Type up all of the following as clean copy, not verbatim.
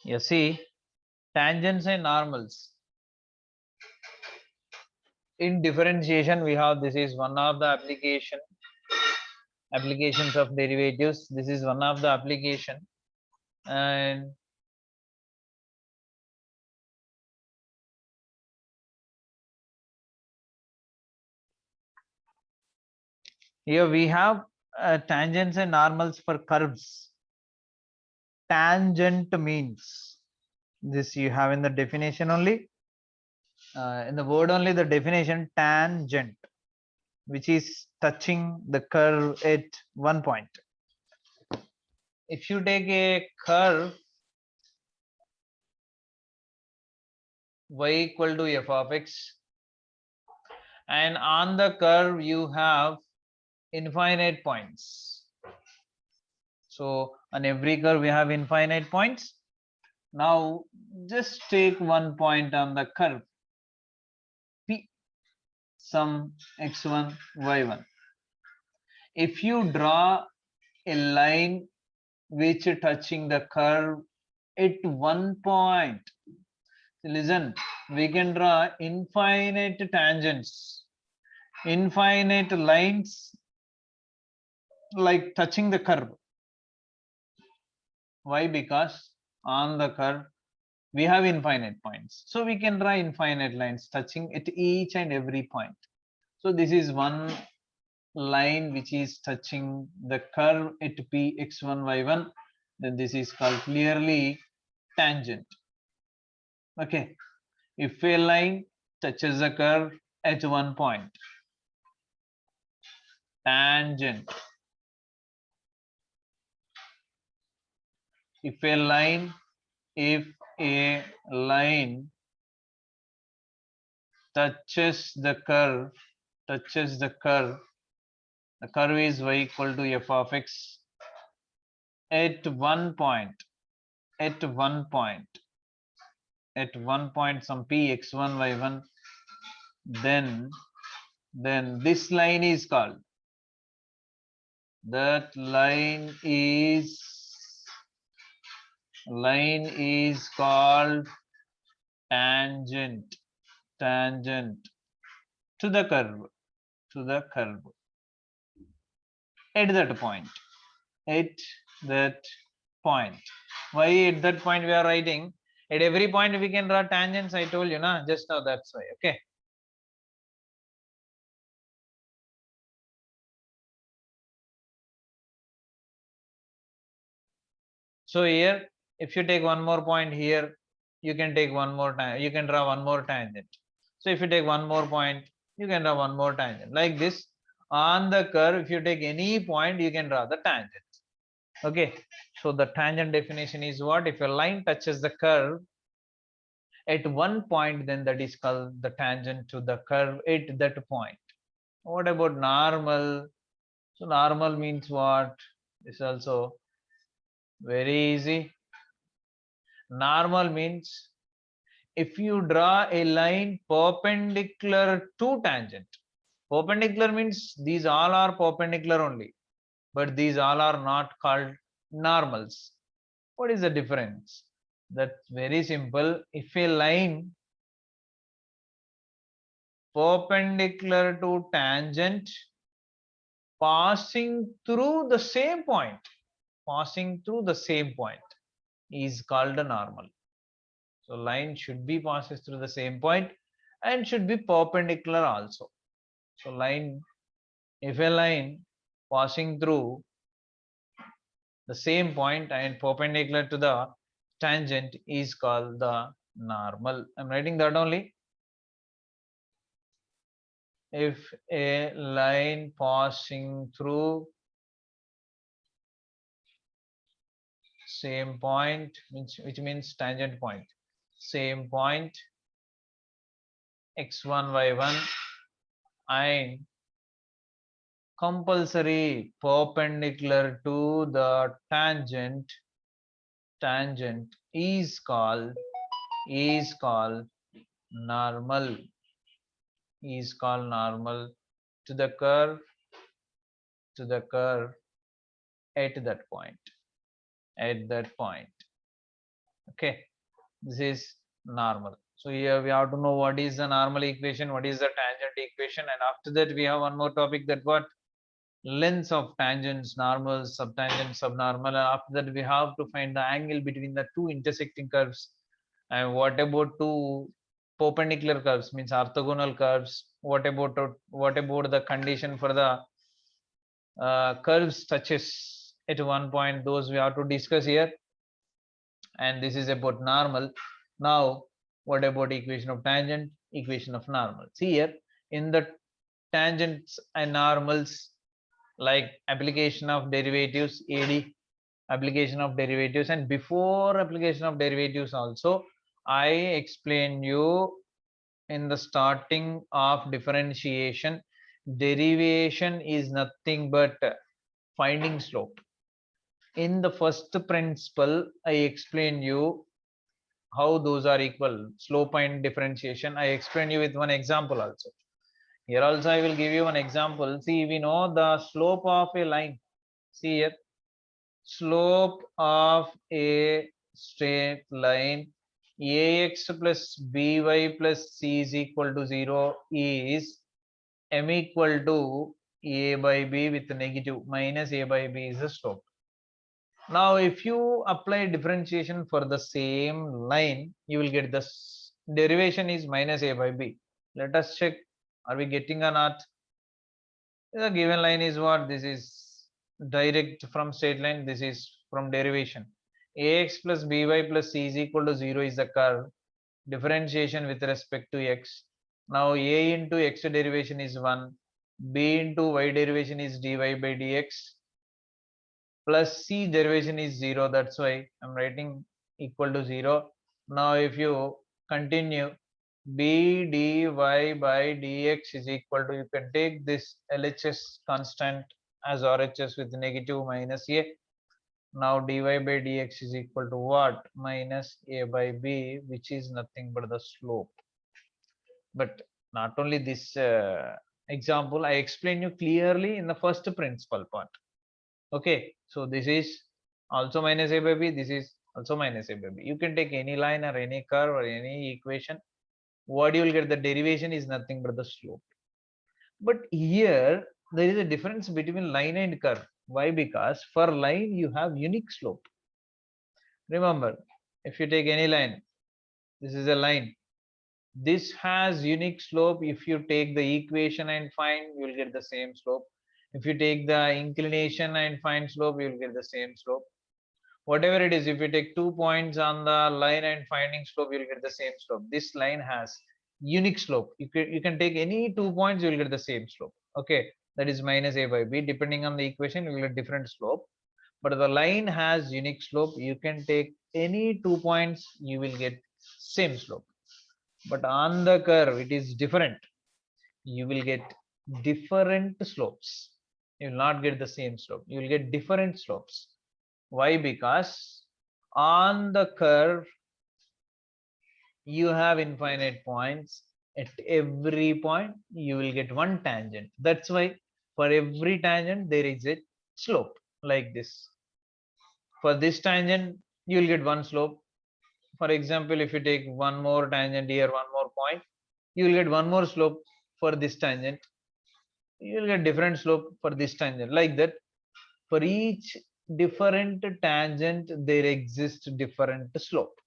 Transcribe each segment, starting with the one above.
You see, tangents and normals. In differentiation, we have this is one of the applications of derivatives. This is one of the application, and here we have tangents and normals for curves. Tangent means this you have in the definition only, in the word only, the definition tangent, which is touching the curve at one point. If you take a curve y equal to f of x, and on the curve you have infinite points. So on every curve we have infinite points. Now just take one point on the curve P, some x1, y1. If you draw a line which touching the curve at one point, listen, we can draw infinite tangents, infinite lines like touching the curve. Why? Because on the curve we have infinite points, so we can draw infinite lines touching at each and every point. So this is one line which is touching the curve at p x1 y1, then this is called clearly tangent. Okay, if a line touches the curve at one point, tangent. If a line touches the curve, the curve is y equal to f of x at one point, some p x1 y1, then this line is called, that line is called tangent to the curve at that point. Why at that point we are writing? At every point we can draw tangents, I told you na just now, that's why. Okay, so here if you take one more point here, you can take one more time, you can draw one more tangent. So if you take one more point, you can draw one more tangent. Like this, on the curve, if you take any point, you can draw the tangent. Okay, so the tangent definition is what? If a line touches the curve at one point, then that is called the tangent to the curve at that point. What about normal? So normal means what? This is also very easy. Normal means if you draw a line perpendicular to tangent. Perpendicular means these all are perpendicular only, but these all are not called normals. What is the difference? That's very simple. If a line perpendicular to tangent passing through the same point is called a normal. So line should be passes through the same point and should be perpendicular also. So line, if a line passing through the same point and perpendicular to the tangent is called the normal. I'm writing that only. If a line passing through same point, which means tangent point, same point x1 y1 and compulsory perpendicular to the tangent is called normal, to the curve at that point. Okay, this is normal. So here we have to know what is the normal equation, what is the tangent equation, and after that we have one more topic, that what lengths of tangents, normal, subtangent, subnormal, and after that we have to find the angle between the two intersecting curves. And what about two perpendicular curves, means orthogonal curves? What about the condition for the curves touches at one point? Those we have to discuss here. And this is about normal. Now what about equation of tangent, equation of normal? See here, in the tangents and normals, like application of derivatives, AD, application of derivatives, and before application of derivatives also, I explain you in the starting of differentiation, derivation is nothing but finding slope. In the first principle, I explain you how those are equal, slope and differentiation. I explain you with one example also. Here also I will give you one example. See, we know the slope of a line. See here, slope of a straight line ax plus by plus c is equal to 0 is m equal to a by b with negative minus a by b is the slope. Now if you apply differentiation for the same line, you will get the derivation is minus a by b. Let us check, are we getting or not? The given line is what? This is direct from straight line, this is from derivation. Ax plus by plus c is equal to 0 is the curve. Differentiation with respect to x. Now a into x derivation is 1, b into y derivation is dy by dx, plus c derivation is 0. That's why I'm writing equal to 0. Now if you continue, b dy by dx is equal to, you can take this LHS constant as RHS with negative minus a. Now dy by dx is equal to what? Minus a by b, which is nothing but the slope. But not only this example, I explain you clearly in the first principle part. Okay, so this is also minus a by b, this is also minus a by b. You can take any line or any curve or any equation. What you will get, the derivation is nothing but the slope. But here there is a difference between line and curve. Why? Because for line you have unique slope. Remember, if you take any line, this is a line, this has unique slope. If you take the equation and find, you will get the same slope. If you take the inclination and find slope, you will get the same slope. Whatever it is, if you take 2 points on the line and finding slope, you will get the same slope. This line has unique slope. You can take any 2 points, you will get the same slope. Okay, that is minus a by b. Depending on the equation, you will get different slope. But the line has unique slope. You can take any 2 points, you will get same slope. But on the curve, it is different. You will get different slopes. You will not get the same slope. You will get different slopes. Why? Because on the curve, you have infinite points. At every point, you will get one tangent. That's why for every tangent, there is a slope like this. For this tangent, you will get one slope. For example, if you take one more tangent here, one more point, you will get one more slope for this tangent. You will get different slope for this tangent. Like that, for each different tangent, there exists different slope.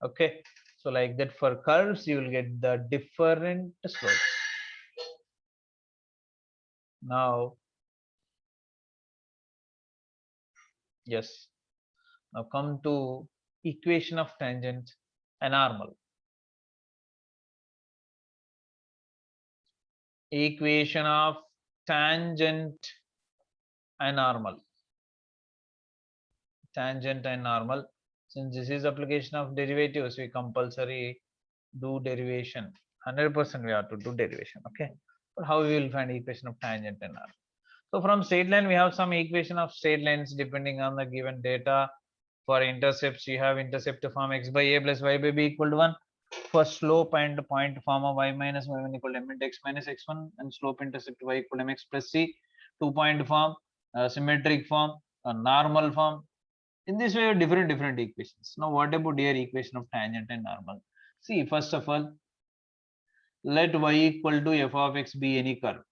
Okay, so like that, for curves, you will get the different slopes. Now, yes, now come to equation of tangent and normal. Equation of tangent and normal. Tangent and normal. Since this is application of derivatives, we compulsory do derivation. 100% we have to do derivation. Okay, but how we will find equation of tangent and normal? So from straight line, we have some equation of straight lines depending on the given data. For intercepts, you have intercept form x by a plus y by b equal to 1. For slope and point form of y minus y1 equal to m into x minus x1, and slope intercept y equal to mx plus c. 2 point form, symmetric form, normal form. In this way, you have different equations. Now, what about your equation of tangent and normal? See, first of all, let y equal to f of x be any curve.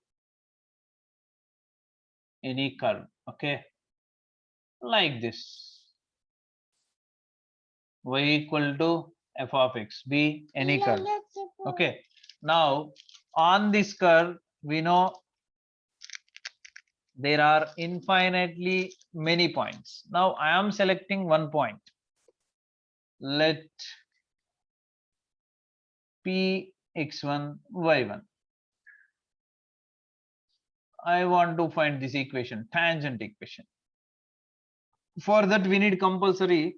Any curve, okay? Like this. Y equal to f of x be any curve. Okay. Now, on this curve, we know there are infinitely many points. Now, I am selecting one point. Let p x1 y1. I want to find this equation, tangent equation. For that, we need compulsory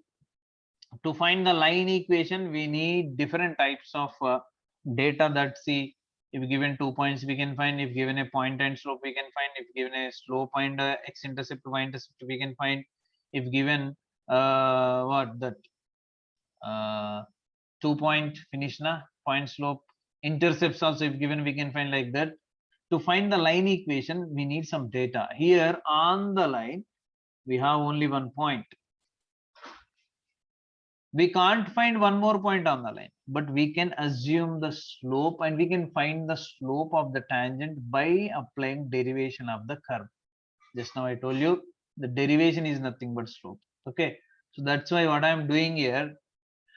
to find the line equation. We need different types of data. That, see, if given 2 points, we can find. If given a point and slope, we can find. If given a slope and x-intercept, y-intercept, we can find. If given what that 2-point finish na point slope, intercepts also if given, we can find like that. To find the line equation, we need some data. Here on the line, we have only one point. We can't find one more point on the line, but we can assume the slope and we can find the slope of the tangent by applying derivation of the curve. Just now I told you the derivation is nothing but slope. Okay, so that's why what I'm doing here,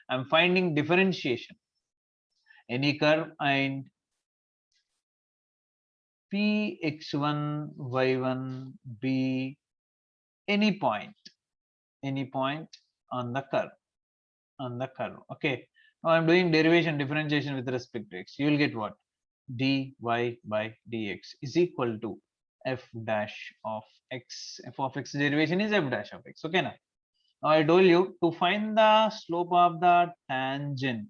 I'm finding differentiation. Any curve and p x1 y1 be any point on the curve. Okay, now I'm doing derivation, differentiation with respect to x. You will get what? dy by dx is equal to f dash of x. F of x derivation is f dash of x. Okay, now I told you to find the slope of the tangent,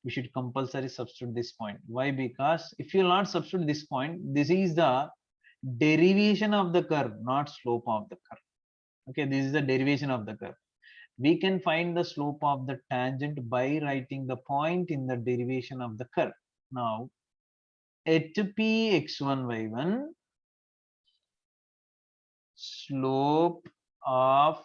we should compulsory substitute this point. Why? Because if you not substitute this point, this is the derivation of the curve, not slope of the curve. Okay, this is the derivation of the curve. We can find the slope of the tangent by writing the point in the derivation of the curve. Now, at p x1 y1, slope of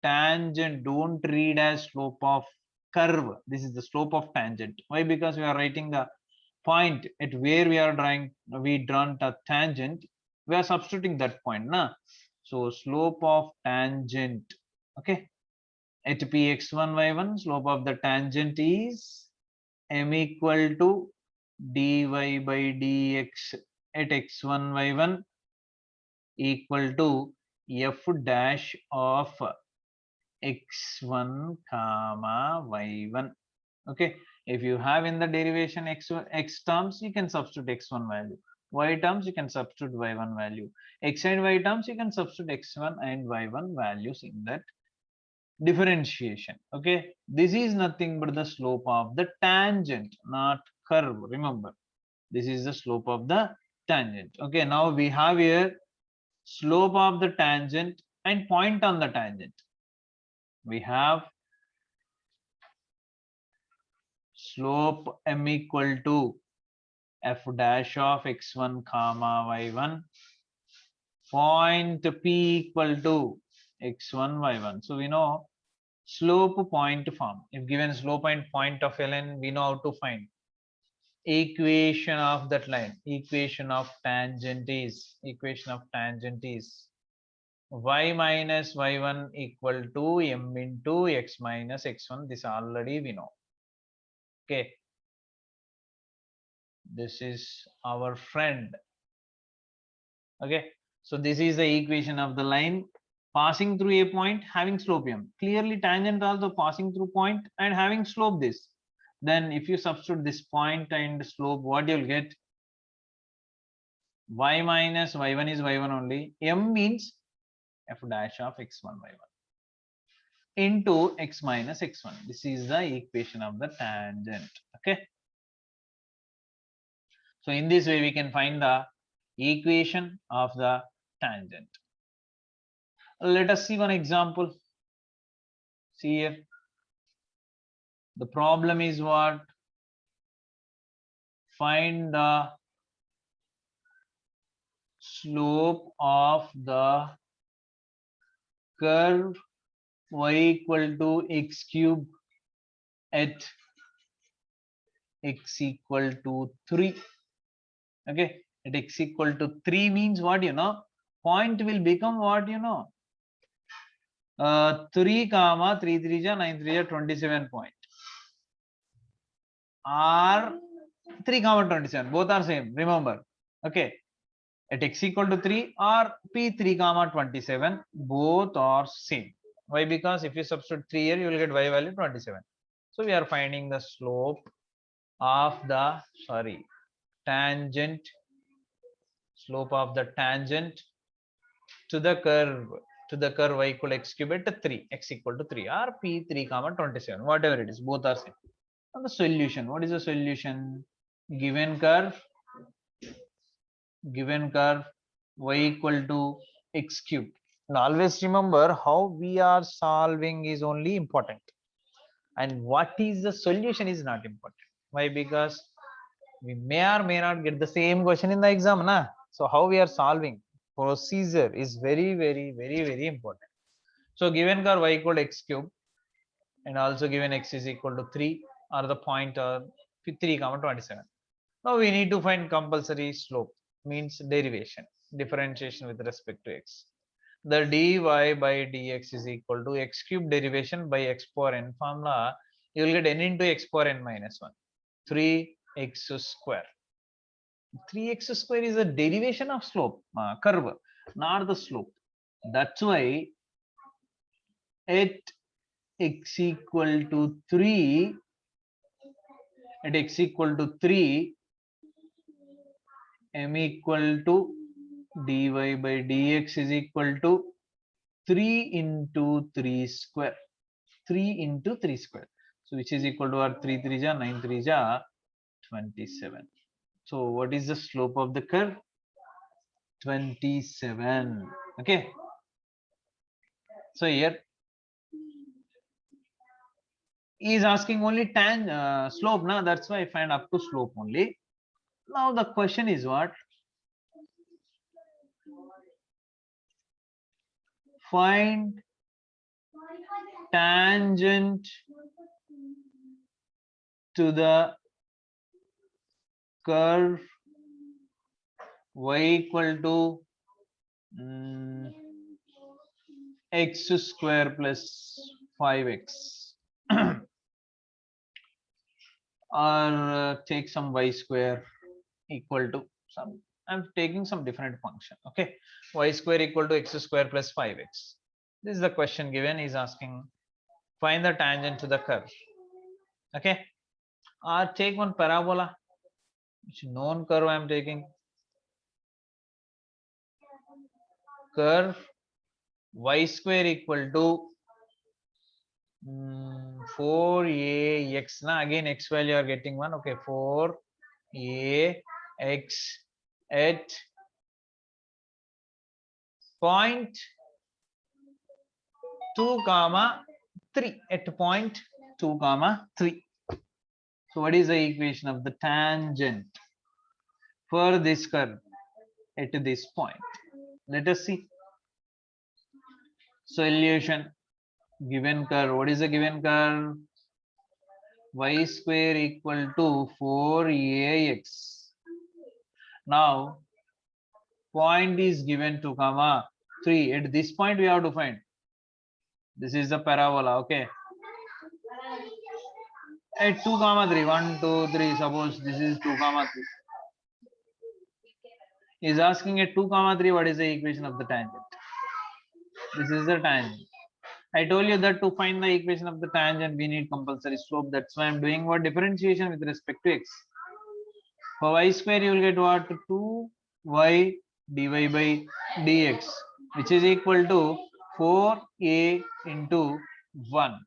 tangent, don't read as slope of curve. This is the slope of tangent. Why? Because we are writing the point at where we are drawing, we drawn a tangent, we are substituting that point na. So slope of tangent, okay, at p x1 y1, slope of the tangent is m equal to dy by dx at x1 y1 equal to f dash of x1 comma y1. Okay, if you have in the derivation x terms, you can substitute x1 value. Y terms, you can substitute y1 value. X and y terms, you can substitute x1 and y1 values in that differentiation. Okay, this is nothing but the slope of the tangent, not curve. Remember, this is the slope of the tangent. Okay, now we have here slope of the tangent and point on the tangent. We have slope m equal to f dash of x1 comma y1, point p equal to x1 y1. So we know slope point form. If given slope and point of a line, we know how to find equation of that line. Equation of tangent is y minus y1 equal to m into x minus x1. This already we know. Okay, this is our friend. Okay, so this is the equation of the line passing through a point having slope m. Clearly tangent also passing through point and having slope this. Then if you substitute this point and slope, what you'll get? Y minus y1 is y1 only. M means f dash of x1 y1 into x minus x1. This is the equation of the tangent. Okay, so in this way we can find the equation of the tangent. Let us see one example. See here, the problem is what? Find the slope of the curve y equal to x cube at x equal to 3. Okay, at x equal to 3 means what, you know, point will become what, you know, 3 comma 3 3 ja 9 3 ja 27 point, or 3 comma 27, both are same, remember. Okay, at x equal to 3 or p 3 comma 27, both are same. Why? Because if you substitute 3 here, you will get y value 27. So we are finding the slope of the, sorry, tangent, slope of the tangent to the curve, y equal x cube at 3, x equal to 3, or p 3 comma 27, whatever it is, both are same. And the solution, what is the solution? Given curve, y equal to x cube. And always remember, how we are solving is only important, and what is the solution is not important. Why? Because we may or may not get the same question in the exam, na? So how we are solving, procedure is very important. So given curve y equal to x cube, and also given x is equal to 3, or the point or 3 comma 27. Now we need to find compulsory slope, means derivation, differentiation with respect to x. The dy by dx is equal to x cube derivation by x power n formula. You will get n into x power n minus 1, 3x square. 3x square is a derivation of slope, curve, not the slope. That's why at x equal to 3, at x equal to 3, m equal to dy by dx is equal to 3 into 3 square, 3 into 3 square. So which is equal to our 3 3 ja 9 3 ja 27. So what is the slope of the curve? 27. Okay, so here he is asking only tan slope, na, that's why I find up to slope only. Now the question is what? Find tangent to the curve y equal to x square plus 5x or take some y square equal to some, I'm taking some different function. Okay, y square equal to x square plus 5x. This is the question given. Is asking find the tangent to the curve. Okay, or take one parabola, which known curve I am taking. Curve y square equal to 4ax. Now again x value are getting 1. Okay, 4ax at point 2 comma 3, at point 2 comma 3. So what is the equation of the tangent for this curve at this point? Let us see. Solution. Given curve, what is the given curve? Y square equal to 4ax. Now point is given 2 comma 3. At this point we have to find, this is the parabola. Okay, at 2 comma 3, 1 2 3, suppose this is 2 comma 3, is asking at 2 comma 3 what is the equation of the tangent. This is the tangent. I told you that to find the equation of the tangent we need compulsory slope. That's why I'm doing what, differentiation with respect to x. For y square you will get what, 2y dy by dx, which is equal to 4a into 1.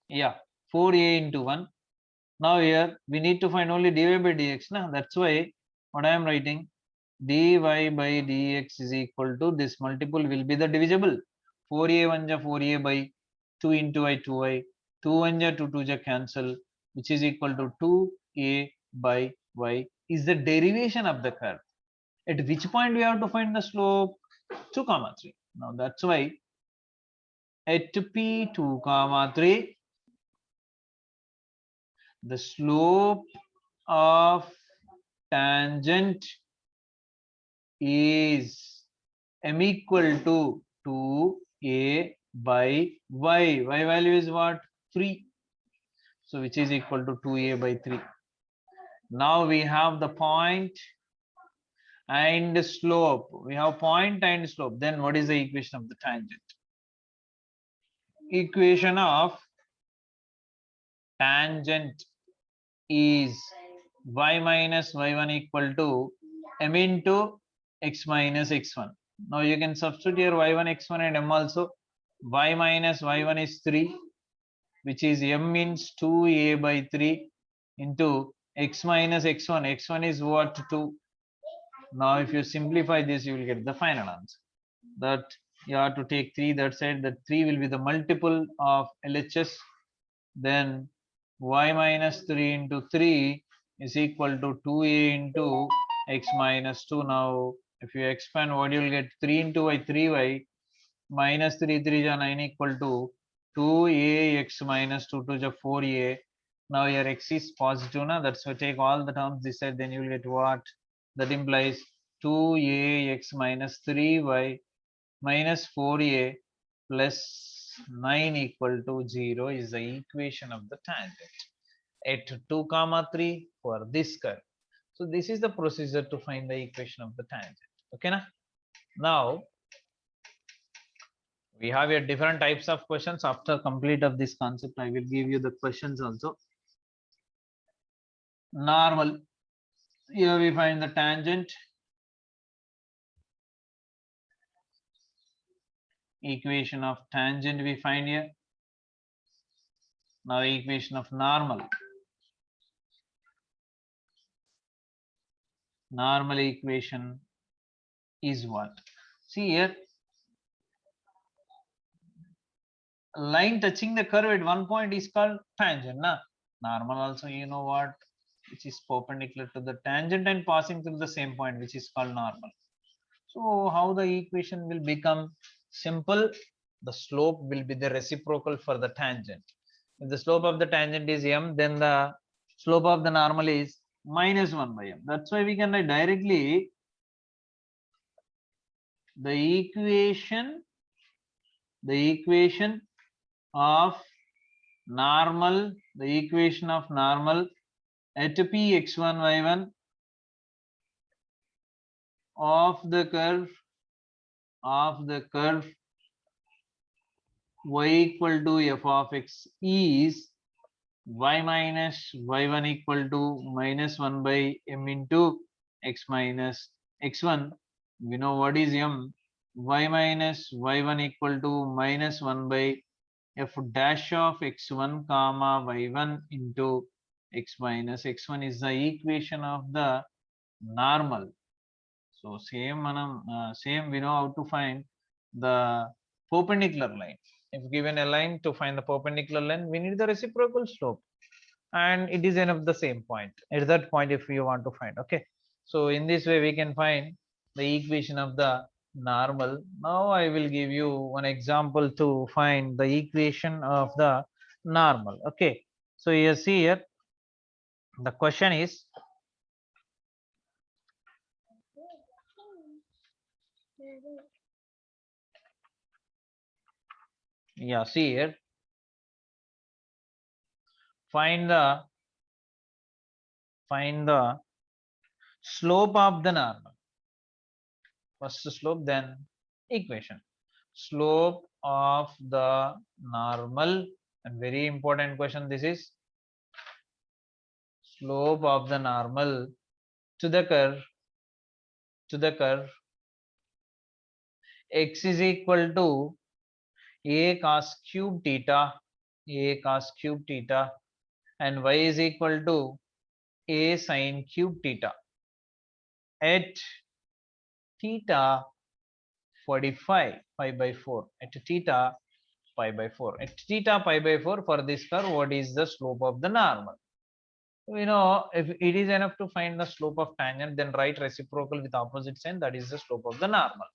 Yeah, 4a into 1. Now here we need to find only dy by dx. Now that's why what I am writing, dy by dx is equal to this multiple will be the divisible. 4a 1 ja 4a by 2 into I 2y, 2 1 ja 2 2 ja cancel, which is equal to 2a by y is the derivation of the curve. At which point we have to find the slope? 2 comma 3. Now that's why at p 2 comma 3 the slope of tangent is m equal to 2a by y. Y value is what? 3. So which is equal to 2a by 3. Now we have the point and slope. We have point and slope. Then what is the equation of the tangent? Equation of tangent is y minus y1 equal to m into x minus x1. Now you can substitute here y1 x1 and m also. Y minus y1 is 3, which is m means 2a by 3 into x minus x1. X1 is what? 2. Now if you simplify this, you will get the final answer. That you have to take 3 that side. That 3 will be the multiple of LHS. Then y minus 3 into 3 is equal to 2a into x minus 2. Now if you expand, what you will get? 3 into y 3y minus 3 3 is 9 equal to 2a x minus 2 2 is 4a. Now your x is positive now, that's why take all the terms this side, then you will get what? That implies 2a x minus 3y minus 4a plus 9 equal to 0 is the equation of the tangent at 2 comma 3 for this curve. So this is the procedure to find the equation of the tangent. Okay na? Now we have here different types of questions. After complete of this concept, I will give you the questions also. Normal. Here we find the tangent. Equation of tangent we find here. Now equation of normal. Normal equation is what? See here. Line touching the curve at one point is called tangent. Na? Normal also, you know what? Which is perpendicular to the tangent and passing through the same point, which is called normal. So how the equation will become simple? The slope will be the reciprocal for the tangent. If the slope of the tangent is m, then the slope of the normal is minus 1 by m. That's why we can write directly the equation of normal, at p x1 y1 of the curve y equal to f of x is y minus y1 equal to minus 1 by m into x minus x1. We know what is m. Y minus y1 equal to minus 1 by f dash of x1 comma y1 into x minus x1 is the equation of the normal. So same we know how to find the perpendicular line. If given a line, to find the perpendicular line, we need the reciprocal slope, and it is of the same point. At that point, if you want to find, okay. So in this way, we can find the equation of the normal. Now I will give you one example to find the equation of the normal. Okay. So you see here, the question is, yeah, see here, find the slope of the normal. First slope, then equation. Slope of the normal, and very important question this is. Slope of the normal to the curve x is equal to a cos cube theta, and y is equal to a sin cube theta at theta 45 pi by 4 at theta pi by 4 at theta pi by 4 for this curve. What is the slope of the normal? We know if it is enough to find the slope of tangent, then write reciprocal with opposite sign, that is the slope of the normal.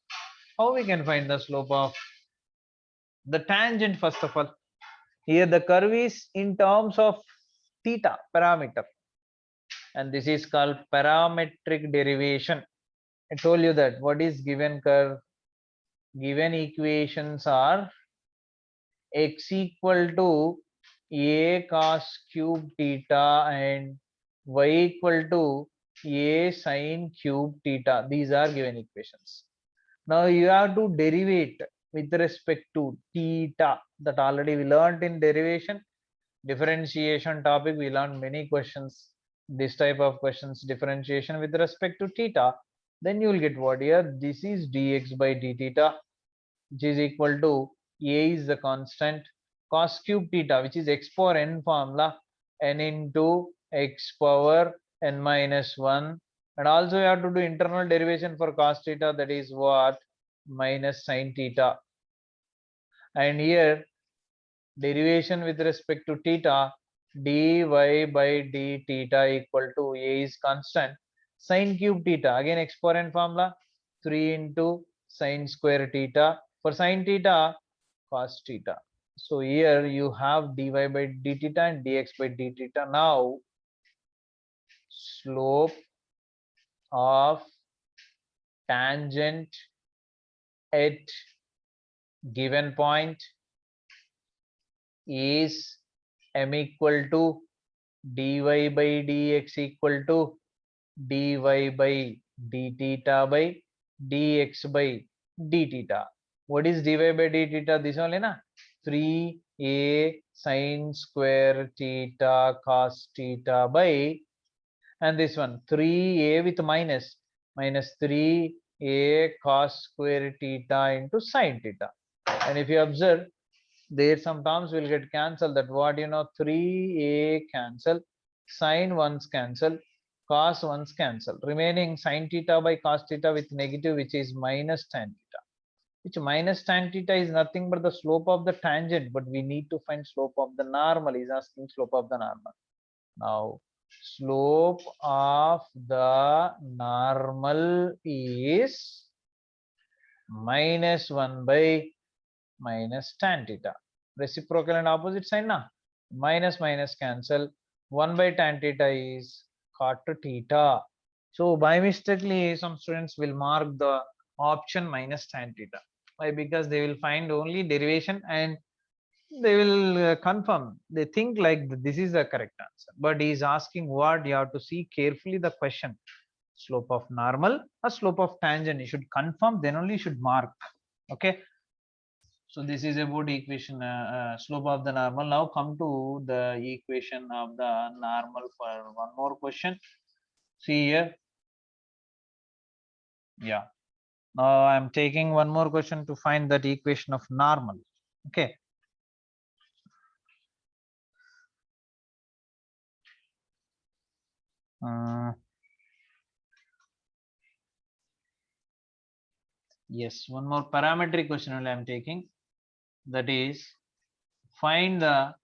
How we can find the slope of the tangent? First of all, here the curve is in terms of theta parameter, and this is called parametric derivation. I told you that what is given curve, given equations are x equal to a cos cube theta and y equal to a sin cube theta. These are given equations. Now you have to derivate with respect to theta, that already we learned in derivation. Differentiation topic, we learned many questions, this type of questions, differentiation with respect to theta. Then you will get what here, this is dx by d theta, which is equal to a is the constant, cos cube theta, which is x power n formula, n into x power n minus 1, and also you have to do internal derivation for cos theta, that is what, minus sin theta. And here derivation with respect to theta, dy by d theta equal to a is constant, sin cube theta, again x power n formula, 3 into sin square theta, for sin theta cos theta. So here you have dy by d theta and dx by d theta. Now slope of tangent at given point is m equal to dy by dx equal to dy by d theta by dx by d theta. What is dy by d theta? This only na, 3a sin square theta cos theta by, and this one 3a with minus, minus 3a cos square theta into sin theta. And if you observe, there some terms will get cancelled, that what, 3a cancel, sin ones cancel, cos ones cancel, remaining sin theta by cos theta with negative, which is minus tan theta, which minus tan theta is nothing but the slope of the tangent, but we need to find slope of the normal. Is asking slope of the normal. Now slope of the normal is minus 1 by minus tan theta, reciprocal and opposite sign na, minus minus cancel, 1 by tan theta is cot theta. So by mistakenly some students will mark the option minus tan theta. Why? Because they will find only derivation and they will confirm, they think like this is the correct answer, but he is asking what, you have to see carefully the question, slope of normal or slope of tangent, you should confirm, then only you should mark. Okay, so this is about equation, slope of the normal. Now come to the equation of the normal for one more question. See here, yeah, now I'm taking one more question to find that equation of normal. Okay, yes, one more parametric question only I'm taking, that is find the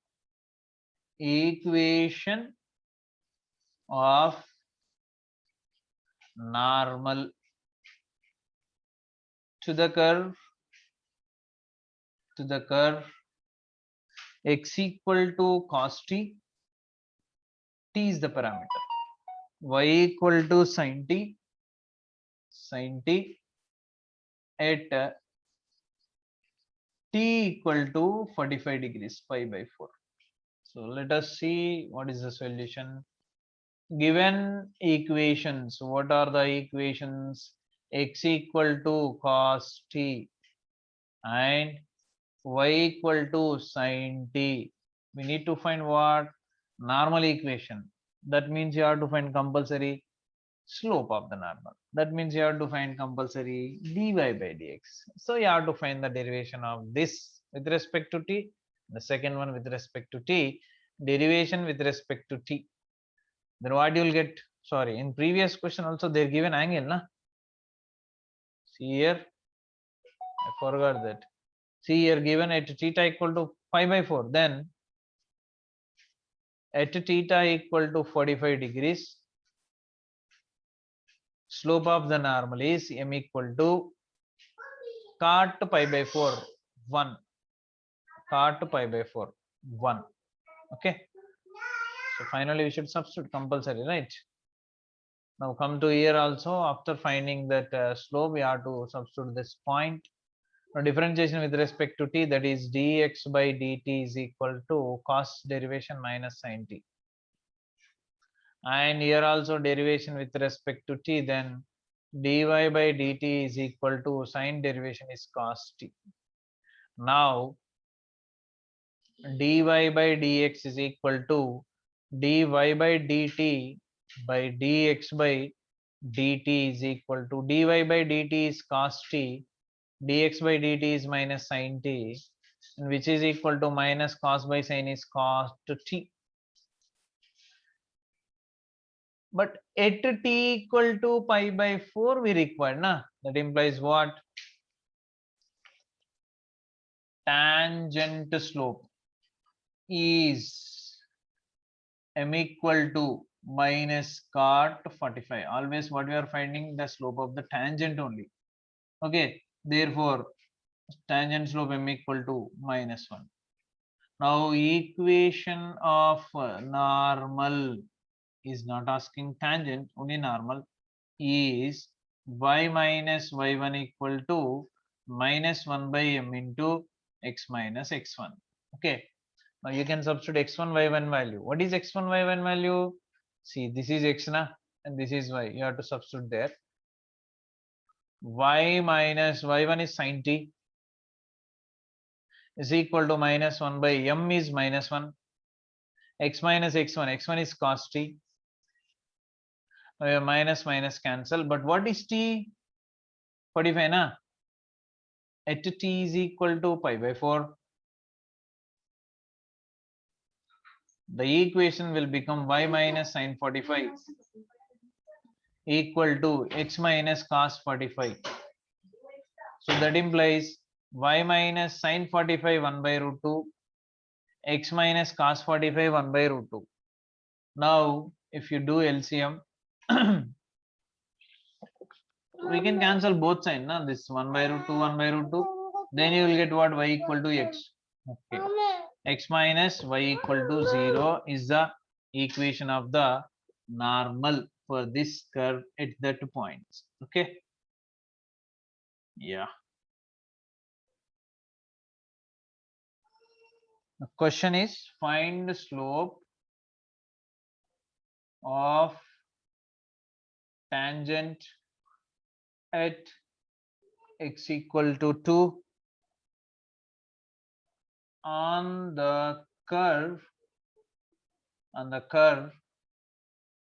equation of normal to the curve x equal to cos t, t is the parameter, y equal to sin t at t equal to 45 degrees pi by 4. So let us see what is the solution. Given equations, what are the equations? X equal to cos t and y equal to sin t. We need to find what? Normal equation. That means you have to find compulsory slope of the normal. That means you have to find compulsory dy by dx. So you have to find the derivation of this with respect to t, the second one with respect to t, derivation with respect to t. Then what you will get? Sorry, in previous question also they're given angle, na? See here, I forgot that. See here, given at theta equal to pi by 4, then at theta equal to 45 degrees, slope of the normal is m equal to cot pi by 4 1, cot pi by 4 1. Okay, so finally we should substitute compulsory, right? Now come to here also, after finding that slope, we have to substitute this point. Now differentiation with respect to t, that is dx by dt is equal to cos derivation minus sin t. And here also derivation with respect to t, then dy by dt is equal to sin derivation is cos t. Now dy by dx is equal to dy by dt by dx by dt is equal to dy by dt is cos t, dx by dt is minus sin t, which is equal to minus cos by sin is cos t. But at t equal to pi by 4 we require, na? That implies what? Tangent slope is m equal to minus cot 45. Always what we are finding, the slope of the tangent only. Okay, therefore tangent slope m equal to minus 1. Now equation of normal is not asking tangent, only normal, is y minus y1 equal to minus 1 by m into x minus x1. Okay, now you can substitute x1 y1 value. What is x1 y1 value? See, this is x na, and this is y. You have to substitute there. Y minus y1 is sin t is equal to minus 1 by m is minus 1. X minus x1, x1 is cos t. Minus minus cancel, but what is t? 45 na? At t is equal to pi by 4. The equation will become y minus sin 45 equal to x minus cos 45. So that implies y minus sin 45 1 by root 2, x minus cos 45 1 by root 2. Now if you do LCM, we can cancel both sides, na? This 1 by root 2, 1 by root 2. Then you will get what? Y equal to x. Okay. X minus y equal to 0 is the equation of the normal for this curve at that point. Okay. Yeah. The question is, find the slope of tangent at x equal to 2 on the curve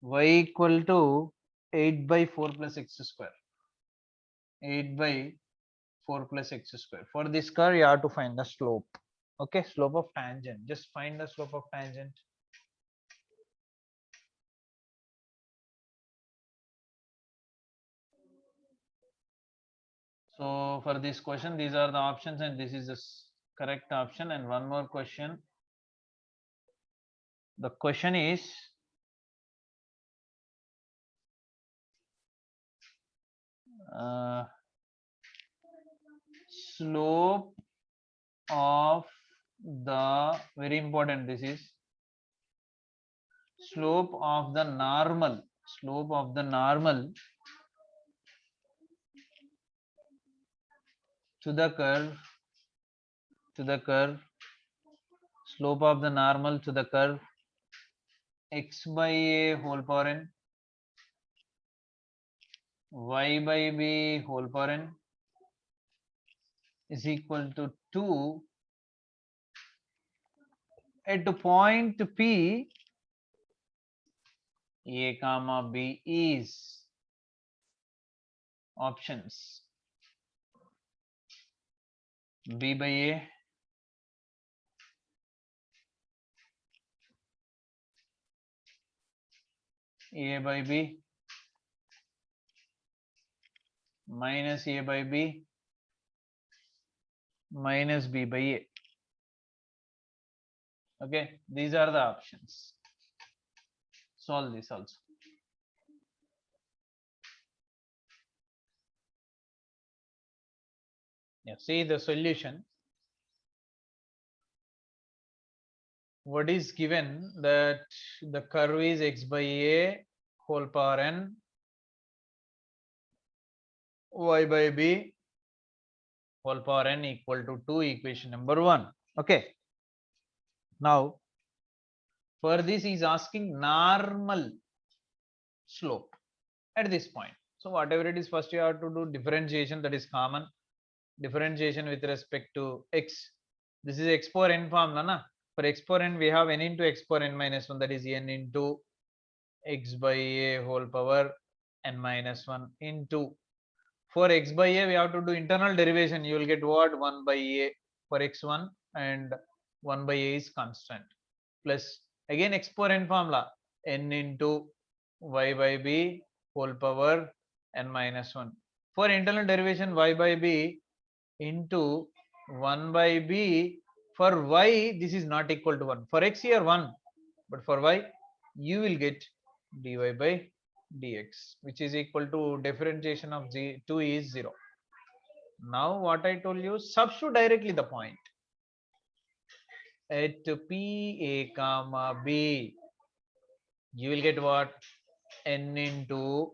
y equal to 8 by 4 plus x square. 8 by 4 plus x square. For this curve, you have to find the slope. Okay, slope of tangent. Just find the slope of tangent. So for this question, these are the options, and this is the correct option. And one more question. The question is, slope of the, very important, this is slope of the normal to the curve slope of the normal to the curve x by a whole power n y by b whole power n is equal to 2 at the point P, A comma B is options B by A by B, minus a by b minus b by a. Okay, these are the options. Solve this also. Yeah, see the solution. What is given that the curve is x by a whole power n y by b whole power n equal to 2, equation number 1. Okay. Now, for this he is asking normal slope at this point. So whatever it is, first you have to do differentiation, that is common. Differentiation with respect to x. This is x power n formula, na? For x power n, we have n into x power n minus 1, that is n into x by a whole power n minus 1 into, for x by a we have to do internal derivation. You will get what? 1 by a for x1 and 1 by a is constant, plus again x power n formula, n into y by b whole power n minus 1. For internal derivation, y by b into 1 by b. For y this is not equal to 1. For x here 1, but for y you will get dy by dx, which is equal to differentiation of 2 is 0. Now what I told you, substitute directly the point at p a comma b. You will get what? N into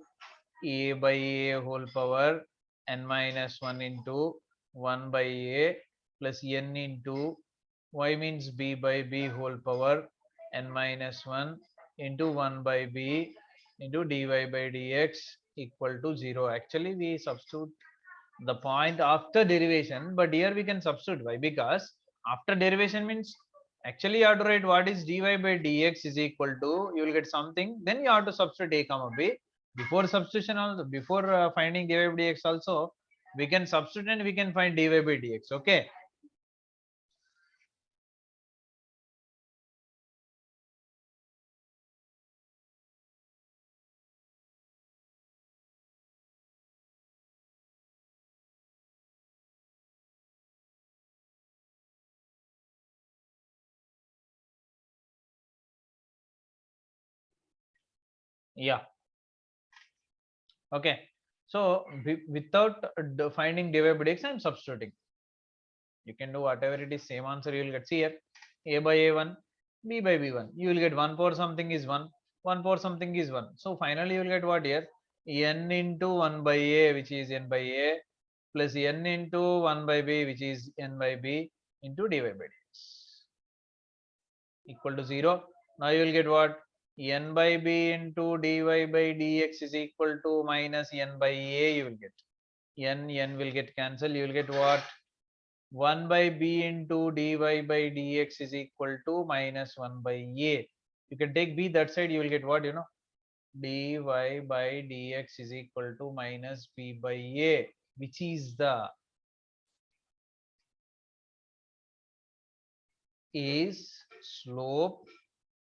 a by a whole power n minus 1 into 1 by a plus n into y means b by b whole power n minus 1 into 1 by b into dy by dx equal to 0. Actually we substitute the point after derivation, but here we can substitute. Why? Because after derivation means actually you have to write what is dy by dx is equal to, you will get something, then you have to substitute a comma b. Before substitution also, before finding dy by dx also, we can substitute and we can find dy by dx. Okay. Yeah. Okay. So without finding dy by dx, I am substituting. You can do whatever it is, same answer you will get. See here, a by a1, b by b1, you will get 1 for something is 1, 1 for something is 1. So finally you will get what here? N into 1 by a, which is n by a, plus n into 1 by b, which is n by b, into dy by dx equal to 0. Now you will get what? N by b into dy by dx is equal to minus n by a. You will get n will get cancelled. You will get what? 1 by b into dy by dx is equal to minus 1 by a. You can take b that side, you will get what? You know, dy by dx is equal to minus b by a, which is the slope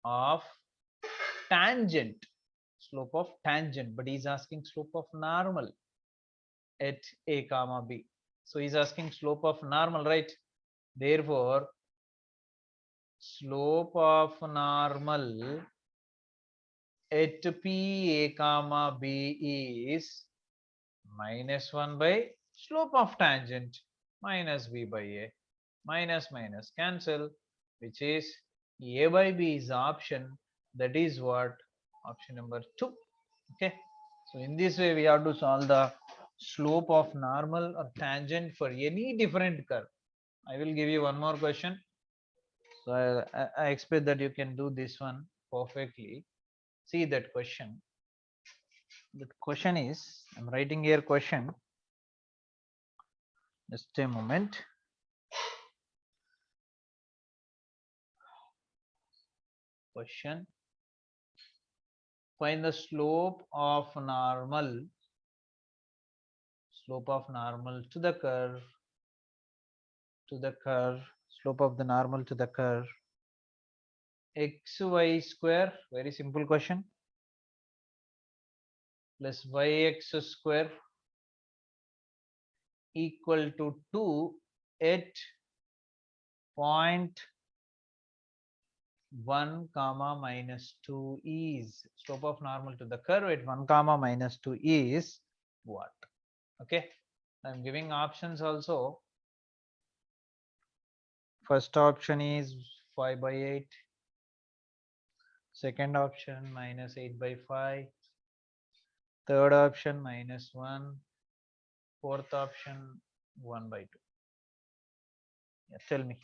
of tangent. Slope of tangent, but he's asking slope of normal at a comma b. So he's asking slope of normal, right? Therefore, slope of normal at p a comma b is minus 1 by slope of tangent minus b by a, minus minus cancel, which is a by b is option. That is what? Option number 2. Okay. So in this way we have to solve the slope of normal or tangent for any different curve. I will give you one more question. So I expect that you can do this one perfectly. See that question. The question is, I'm writing here question. Just a moment. Question. Find the slope of normal to the curve, slope of the normal to the curve xy square, very simple question, plus yx square equal to 2 at point 1 comma minus 2 is slope of normal to the curve at 1 comma minus 2 is what? Okay, I'm giving options also. First option is 5 by 8. Second option minus 8 by 5. Third option minus 1. Fourth option 1 by 2. Yeah, tell me.